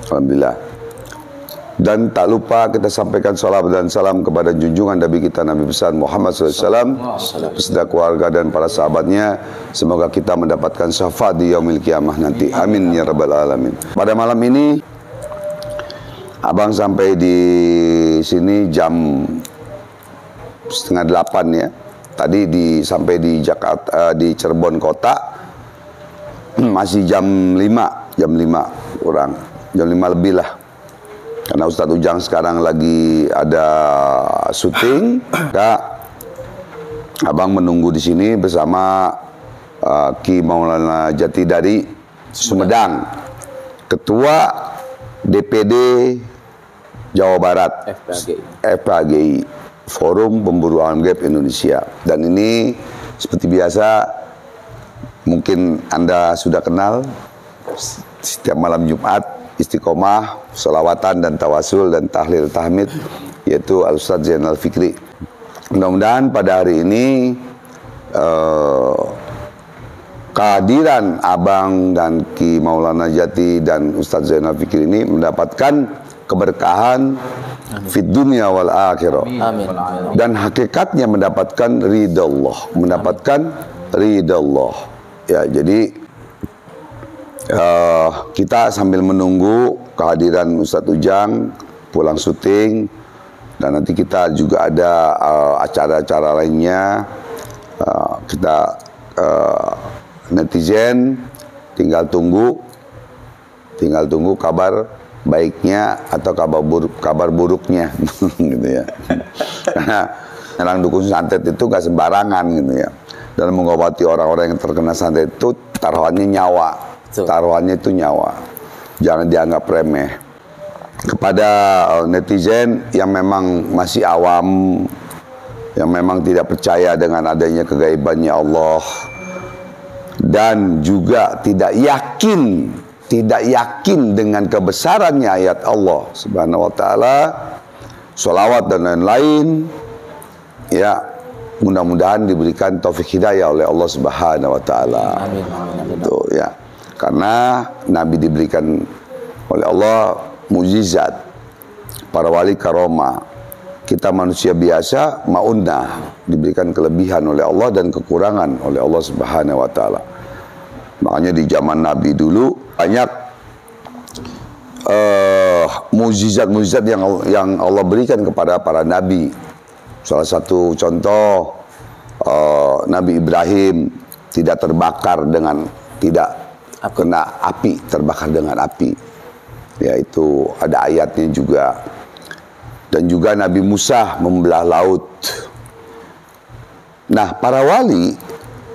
Alhamdulillah. Dan tak lupa kita sampaikan salawat dan salam kepada junjungan Nabi kita Nabi besar Muhammad SAW, beserta keluarga dan para sahabatnya. Semoga kita mendapatkan syafaat di yaumil kiamah nanti. Amin ya rabbal alamin. Pada malam ini abang sampai di sini jam 7:30 ya. Tadi sampai di Jakarta, di Cirebon kota masih jam 5 kurang, jam 5 lebih lah. Karena Ustadz Ujang sekarang lagi ada syuting, abang menunggu di sini bersama Ki Maulana Jati dari Sumedang, Ketua DPD Jawa Barat, FPAGI, Forum Pemburu Alam Gaib Indonesia. Dan ini seperti biasa, mungkin Anda sudah kenal, setiap malam Jumat istiqomah, selawatan dan tawasul dan tahlil tahmid, yaitu Al-Ustadz Zainal Fikri. Mudah-mudahan pada hari ini kehadiran abang dan Ki Maulana Jati dan Ustadz Zainal Fikri ini mendapatkan keberkahan fid dunya wal akhirah. Amin. Dan hakikatnya mendapatkan ridha Allah, Ya, jadi kita sambil menunggu kehadiran Ustadz Ujang pulang syuting, dan nanti kita juga ada acara-acara lainnya. Kita netizen tinggal tunggu kabar baiknya atau kabar buruknya gitu ya. Karena nyerang dukun santet itu gak sembarangan gitu ya. Dan mengobati orang-orang yang terkena santet itu taruhannya nyawa. Taruhannya itu nyawa, jangan dianggap remeh. Kepada netizen yang memang masih awam, yang memang tidak percaya dengan adanya kegaibannya Allah, dan juga tidak yakin dengan kebesarannya ayat Allah Subhanahu wa Ta'ala, sholawat dan lain-lain, ya, mudah-mudahan diberikan taufik hidayah oleh Allah Subhanahu wa Ta'ala. Amin. Itu ya. Karena Nabi diberikan oleh Allah mukjizat, para wali karomah. Kita manusia biasa ma'unnah, diberikan kelebihan oleh Allah dan kekurangan oleh Allah Subhanahu wa Ta'ala. Makanya di zaman Nabi dulu banyak mukjizat-mukjizat yang Allah berikan kepada para nabi. Salah satu contoh, Nabi Ibrahim tidak terbakar kena api, terbakar dengan api. Yaitu ada ayatnya juga. Dan juga Nabi Musa membelah laut. Nah, para wali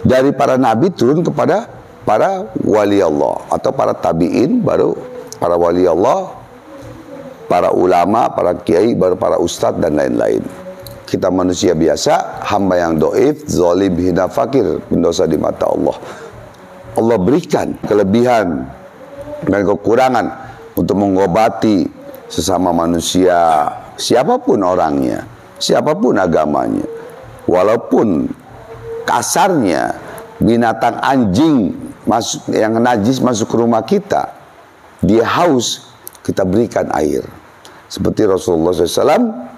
dari para nabi turun kepada para wali Allah, atau para tabi'in, baru para wali Allah, para ulama, para kiai, baru para ustadz dan lain-lain. Kita manusia biasa, hamba yang doif, zalim, hina, fakir, pendosa di mata Allah. Allah berikan kelebihan dan kekurangan untuk mengobati sesama manusia, siapapun orangnya, siapapun agamanya. Walaupun kasarnya binatang anjing yang najis masuk ke rumah kita, dia haus, kita berikan air. Seperti Rasulullah SAW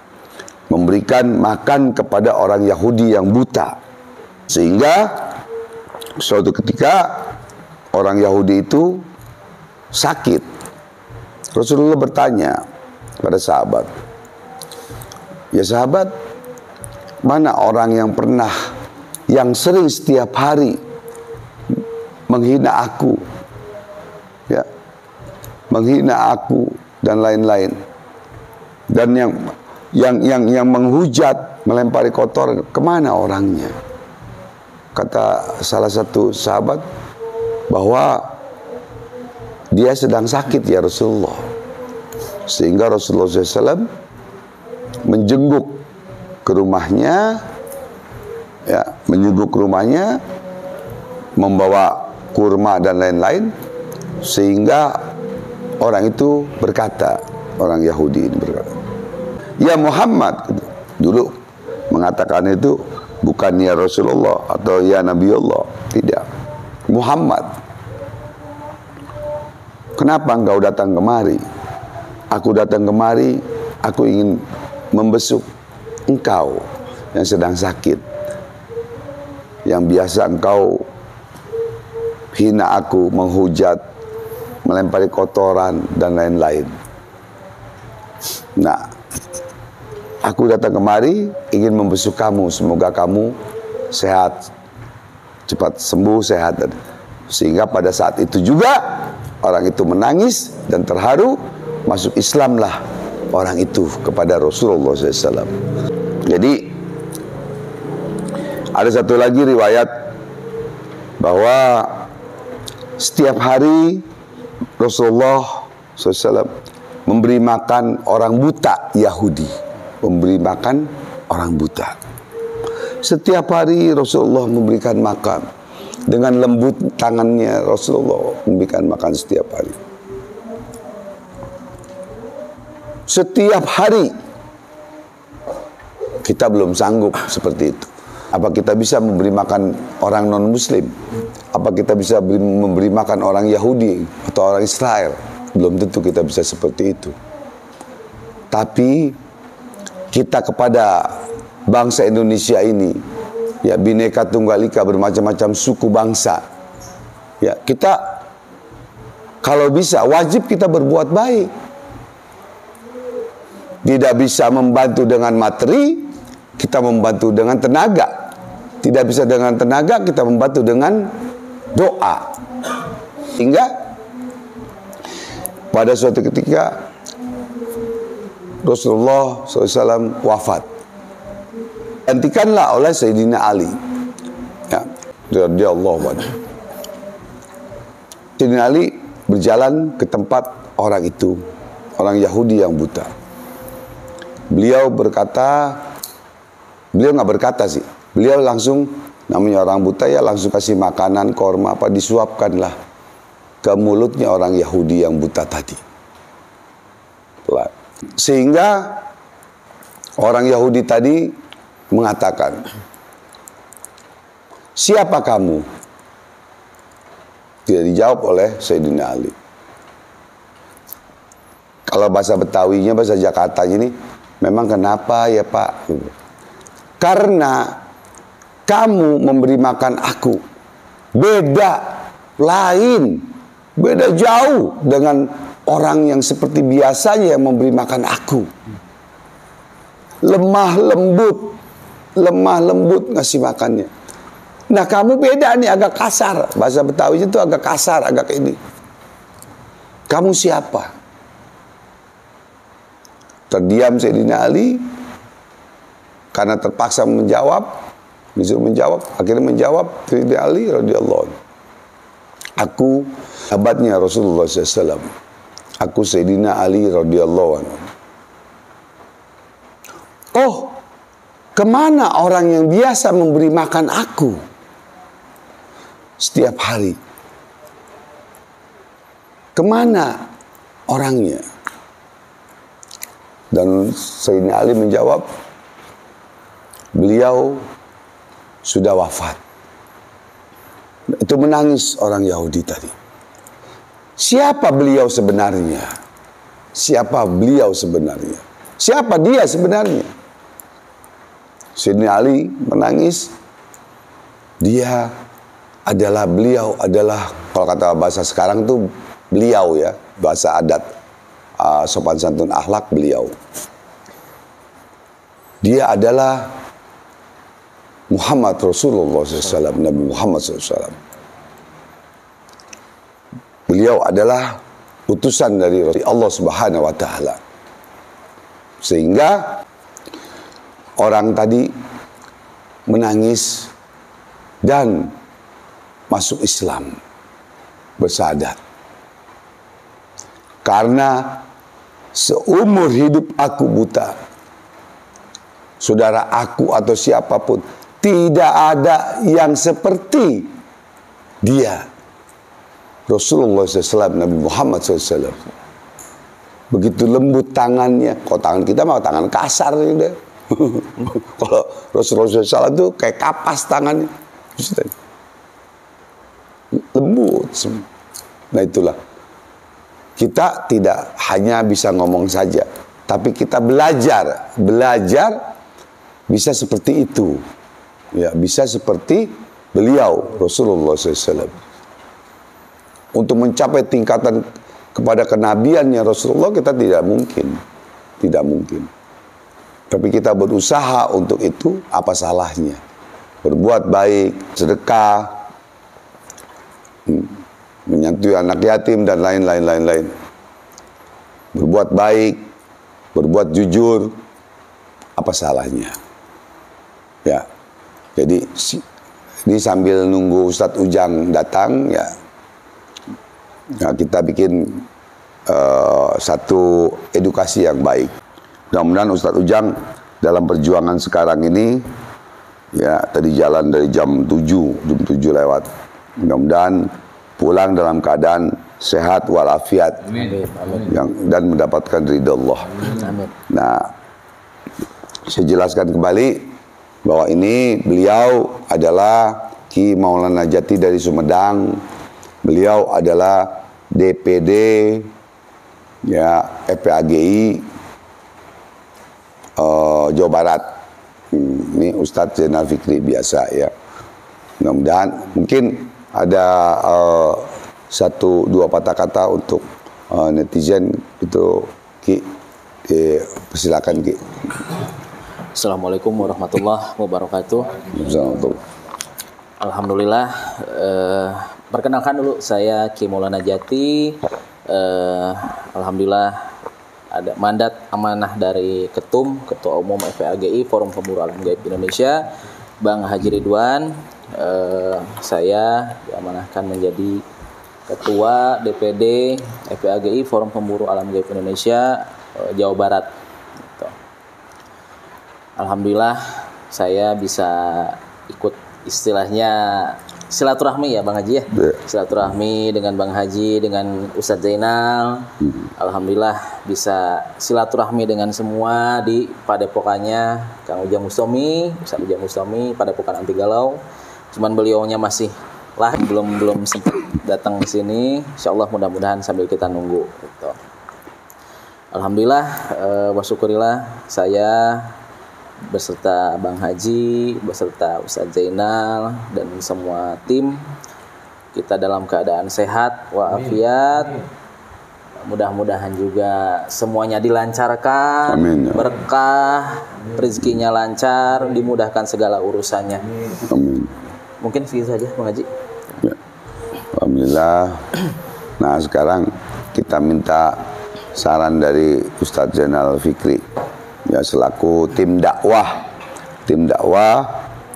memberikan makan kepada orang Yahudi yang buta, sehingga suatu ketika orang Yahudi itu sakit. Rasulullah bertanya pada sahabat, ya sahabat, mana orang yang sering setiap hari menghina aku, ya, menghina aku dan lain-lain, dan yang menghujat, melempari kotoran, kemana orangnya? Kata salah satu sahabat bahwa dia sedang sakit ya Rasulullah. Sehingga Rasulullah SAW menjenguk ke rumahnya, ya, membawa kurma dan lain-lain, sehingga orang itu berkata, orang Yahudi ini berkata, ya Muhammad, dulu mengatakan itu bukan ya Rasulullah atau ya Nabi Allah, tidak, Muhammad, kenapa engkau datang kemari? Aku datang kemari, aku ingin membesuk engkau yang sedang sakit, yang biasa engkau hina aku, menghujat, melempari kotoran dan lain-lain. Nah, aku datang kemari ingin membesuk kamu, semoga kamu sehat, cepat sembuh, sehat. Sehingga pada saat itu juga orang itu menangis dan terharu, masuk Islamlah orang itu kepada Rasulullah SAW. Jadi ada satu lagi riwayat bahwa setiap hari Rasulullah SAW memberi makan orang buta Yahudi, memberi makan orang buta. Setiap hari Rasulullah memberikan makan. Dengan lembut tangannya Rasulullah memberikan makan setiap hari. Setiap hari. Kita belum sanggup seperti itu. Apa kita bisa memberi makan orang non-muslim? Apa kita bisa memberi makan orang Yahudi atau orang Israel? Belum tentu kita bisa seperti itu. Tapi kita kepada bangsa Indonesia ini, ya, Bhinneka Tunggal Ika, bermacam-macam suku bangsa. Ya, kita kalau bisa wajib kita berbuat baik. Tidak bisa membantu dengan materi, kita membantu dengan tenaga. Tidak bisa dengan tenaga, kita membantu dengan doa. Hingga pada suatu ketika Rasulullah SAW wafat. Gantikanlah oleh Sayyidina Ali, ya, radhiyallahu anhu. Sayyidina Ali berjalan ke tempat orang itu, orang Yahudi yang buta. Beliau berkata, beliau nggak berkata sih, beliau langsung, namanya orang buta ya, langsung kasih makanan, korma apa, disuapkanlah ke mulutnya orang Yahudi yang buta tadi. Sehingga orang Yahudi tadi mengatakan, siapa kamu? Tidak dijawab oleh Sayyidina Ali. Kalau bahasa Betawinya, bahasa Jakartanya ini, memang kenapa ya Pak? Karena kamu memberi makan aku beda, lain, beda jauh dengan orang yang seperti biasanya yang memberi makan aku. Lemah lembut ngasih makannya. Nah, kamu beda nih, agak kasar. Bahasa Betawi itu agak kasar, agak ini. Kamu siapa? Terdiam Sayyidina Ali karena terpaksa menjawab, disuruh menjawab, akhirnya menjawab Sayyidina Ali radhiyallahu anhu. Aku sahabatnya Rasulullah SAW. Aku Sayyidina Ali radhiyallahu anhu. Oh, kemana orang yang biasa memberi makan aku setiap hari? Kemana orangnya? Dan Sayyidina Ali menjawab, beliau sudah wafat. Itu menangis orang Yahudi tadi. Siapa beliau sebenarnya? Siapa beliau sebenarnya? Siapa dia sebenarnya? Sayyidina Ali menangis. Beliau adalah, kalau kata bahasa sekarang tuh beliau ya, bahasa adat, sopan santun akhlak beliau. Dia adalah Muhammad Rasulullah SAW, Nabi Muhammad SAW. Beliau adalah utusan dari Allah Subhanahu Wa Taala. Sehingga orang tadi menangis dan masuk Islam, bersahadat. Karena seumur hidup aku buta, saudara aku atau siapapun, tidak ada yang seperti dia, Rasulullah SAW, Nabi Muhammad SAW. Begitu lembut tangannya. Kalau tangan kita mah tangan kasar udah. Kalau Rasulullah SAW itu kayak kapas tangannya, lembut. Nah itulah kita tidak hanya bisa ngomong saja, tapi kita belajar bisa seperti itu, ya, bisa seperti beliau Rasulullah SAW. Untuk mencapai tingkatan kepada kenabiannya Rasulullah kita tidak mungkin. Tapi kita berusaha untuk itu, apa salahnya? Berbuat baik, sedekah, menyantui anak yatim dan lain-lain. Berbuat baik, berbuat jujur, apa salahnya? Ya. Jadi ini sambil nunggu Ustadz Ujang datang, ya, kita bikin satu edukasi yang baik. Mudah-mudahan Ustadz Ujang dalam perjuangan sekarang ini, ya, tadi jalan dari jam 7 lewat. Mudah-mudahan pulang dalam keadaan sehat walafiat. Amin. Dan mendapatkan ridha Allah. Amin. Nah, saya jelaskan kembali bahwa ini beliau adalah Ki Maulana Jati dari Sumedang. Beliau adalah DPD, ya, FPAGI Jawa Barat. Ini Ustadz Zainal Fikri biasa, ya. Mudah-mudahan mungkin ada 1-2 patah kata untuk netizen itu, Ki. Persilakan, Ki. Assalamualaikum warahmatullahi wabarakatuh. Assalamualaikum. Alhamdulillah. Perkenalkan dulu, saya Ki Maulana Jati. Alhamdulillah ada mandat amanah dari Ketua Umum FPAGI Forum Pemburu Alam Gaib Indonesia, Bang Haji Ridwan. Saya diamanahkan menjadi Ketua DPD FPAGI Forum Pemburu Alam Gaib Indonesia Jawa Barat. Alhamdulillah saya bisa ikut istilahnya silaturahmi, ya Bang Haji, ya. Silaturahmi dengan Bang Haji, dengan Ustadz Zainal. Alhamdulillah bisa silaturahmi dengan semua di padepokannya Kang Ujang Mustomi, Ustadz Ujang Mustomi, padepokan Anti Galau. Cuman beliaunya masih belum sempat datang ke sini. Insyaallah mudah-mudahan sambil kita nunggu gitu. Alhamdulillah wa syukurillah, saya beserta Bang Haji, beserta Ustadz Zainal dan semua tim, kita dalam keadaan sehat walafiat. Mudah-mudahan juga semuanya dilancarkan. Amin, ya. Berkah, rezekinya lancar, dimudahkan segala urusannya. Amin. Mungkin segitu saja Bang Haji. Ya. Alhamdulillah. Nah, sekarang kita minta saran dari Ustadz Zainal Fikri, ya, selaku tim dakwah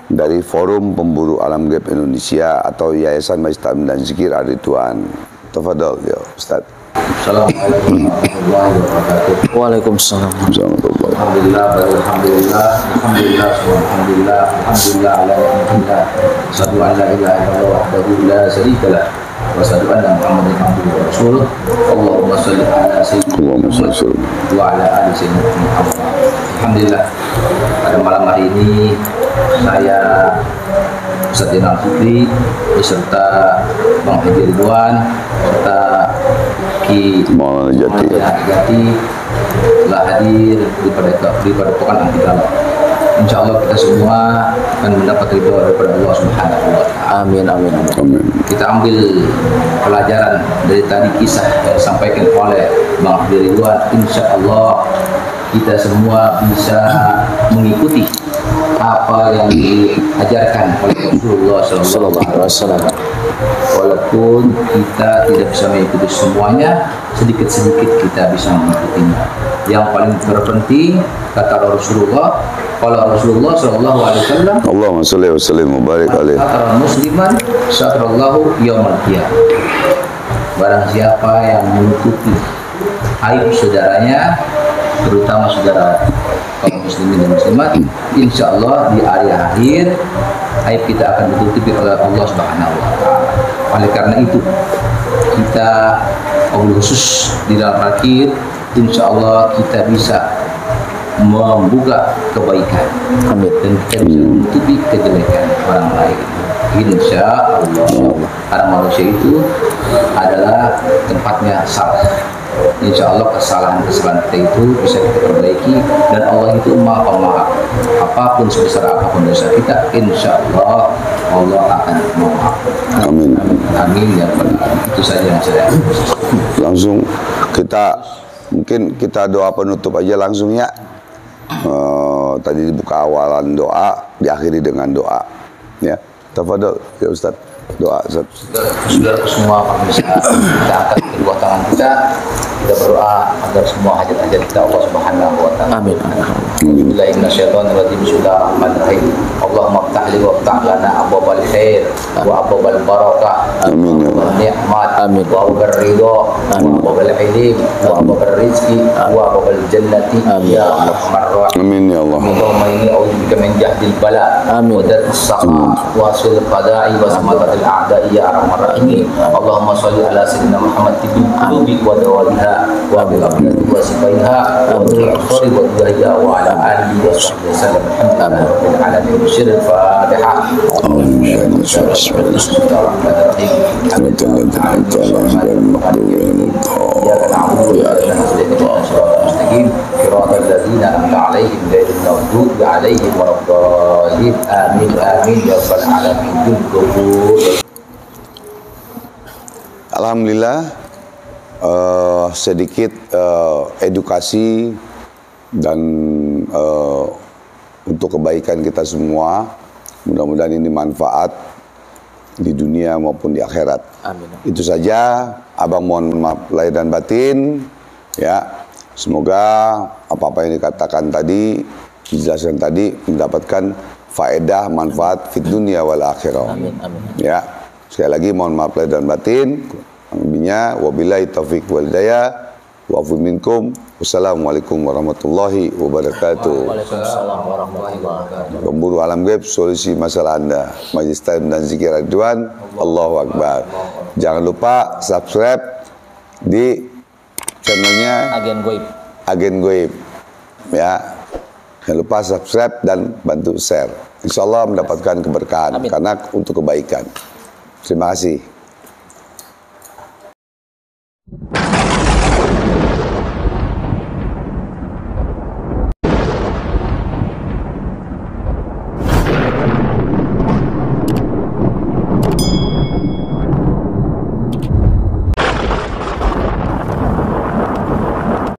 dari Forum Pemburu Alam Gaib Indonesia atau Yayasan Majlis Taklim dan Zikir Ar-Ridwan. Tafadhol, ya Ustaz. Assalamualaikum warahmatullahi wabarakatuh. Waalaikumsalam. Alhamdulillah, alhamdulillah, alhamdulillah, alhamdulillah, alhamdulillah, ala ni'matillah. Asyhadu an la ilaha illallah wahdahu la syarika lah. Wa asyhadu anna Muhammadan abduhu wa rasuluh. Allahumma shalli ala sayyidina Muhammad wa ala ali sayyidina Muhammad. Alhamdulillah, pada malam hari ini saya Ustadz Zainal Fikri beserta Bang Haji Ridwan serta Ki Maulana Jati telah hadir di padepokan Anti Galau. Insya Allah kita semua akan mendapat ridho daripada Allah Subhanahu wa Ta'ala. Amin, amin, amin. Amin. Kita ambil pelajaran dari tadi kisah yang disampaikan oleh Bang Haji Ridwan. Insya Allah kita semua bisa mengikuti apa yang diajarkan oleh Rasulullah SAW. Walaupun kita tidak bisa mengikuti semuanya, sedikit-sedikit kita bisa mengikutinya. Yang paling terpenting kata Rasulullah, kalau Rasulullah SAW, Allahumma sholli wa sallim wa barik alaihi. kata musliman satrallahu yaumal qiyamah. Barang siapa yang mengikuti aib saudaranya, terutama saudara kaum muslimin dan muslimat, insya Allah di hari akhir aib kita akan ditutupi oleh Allah Subhanahu wa Ta'ala. Oleh karena itu kita khusus di dalam akhir, insya Allah kita bisa membuka kebaikan, Amin. dan kita bisa menutupi kejelekan orang lain. Insya Allah. Karena manusia itu adalah tempatnya salah. Insya Allah kesalahan-kesalahan kita itu bisa kita perbaiki, dan Allah itu maha pemaaf. Apapun sebesar apapun dosa kita, insya Allah Allah akan memaafkan. Amin. Amin ya Rabbal Alamin. Itu saja yang saya Langsung mungkin kita doa penutup aja langsung ya. Tadi dibuka awalan doa, diakhiri dengan doa. Ya, tafadhol ya Ustaz. Doa Ustaz. Saudara semua bisa kita angkat kedua tangan kita berdoa agar semua hajat-hajat kita Allah Subhanahu wa taala. Amin. Bismillahirrahmanirrahim. Bismillahirrahmanirrahim. Allahumma iftah li wa iftah lana abwabal khair wa abwabal barakah. Amin ya Wa Allah. ni'mat. Amin. Wa abwabal ridha wa abwabal ilm wa abwabal rizqi wa abwabal jannati. Ya Arhamar Rahimin. Amin ya Allah. Allahumma inni a'udzubika min jahdil bala Amin. wa darkis saqa wa su'il qada'i wa samatatil a'da'i ya Arhamar Rahimin. Allahumma shalli ala sayyidina Muhammad tibbil qulubi wa dawaiha wa bil abdati wa sifaiha wa bil afri wa dhiyya wa ala alihi wa sahbihi wasallam. Alhamdulillahi rabbil alamin. Sirr Fatihah. إياك نعبد وإياك نستعين اهدنا الصراط المستقيم صراط الذين أنعمت عليهم غير المغضوب عليهم ولا الضالين آمين آمين يا رب العالمين. Alhamdulillah sedikit edukasi dan untuk kebaikan kita semua. Mudah-mudahan ini manfaat di dunia maupun di akhirat. Amin. Itu saja. Abang mohon maaf lahir dan batin. Ya, semoga apa-apa yang dikatakan tadi, dijelaskan tadi mendapatkan faedah manfaat fid dunia wal akhirah. Amin. Amin. Ya, sekali lagi mohon maaf lahir dan batin. Lebihnya wabillahi taufik wal hidayah. Wa'fu minkum. Wassalamualaikum warahmatullahi wabarakatuh. Waalaikumsalam warahmatullahi wabarakatuh. Pemburu alam gaib, solusi masalah Anda. Majlis Talim dan Zikir Ridwan. Allahu Akbar. Jangan lupa subscribe di channelnya Agen Goib. Agen Goib. Ya. Jangan lupa subscribe dan bantu share. Insya Allah mendapatkan keberkahan. Amin. Karena untuk kebaikan. Terima kasih.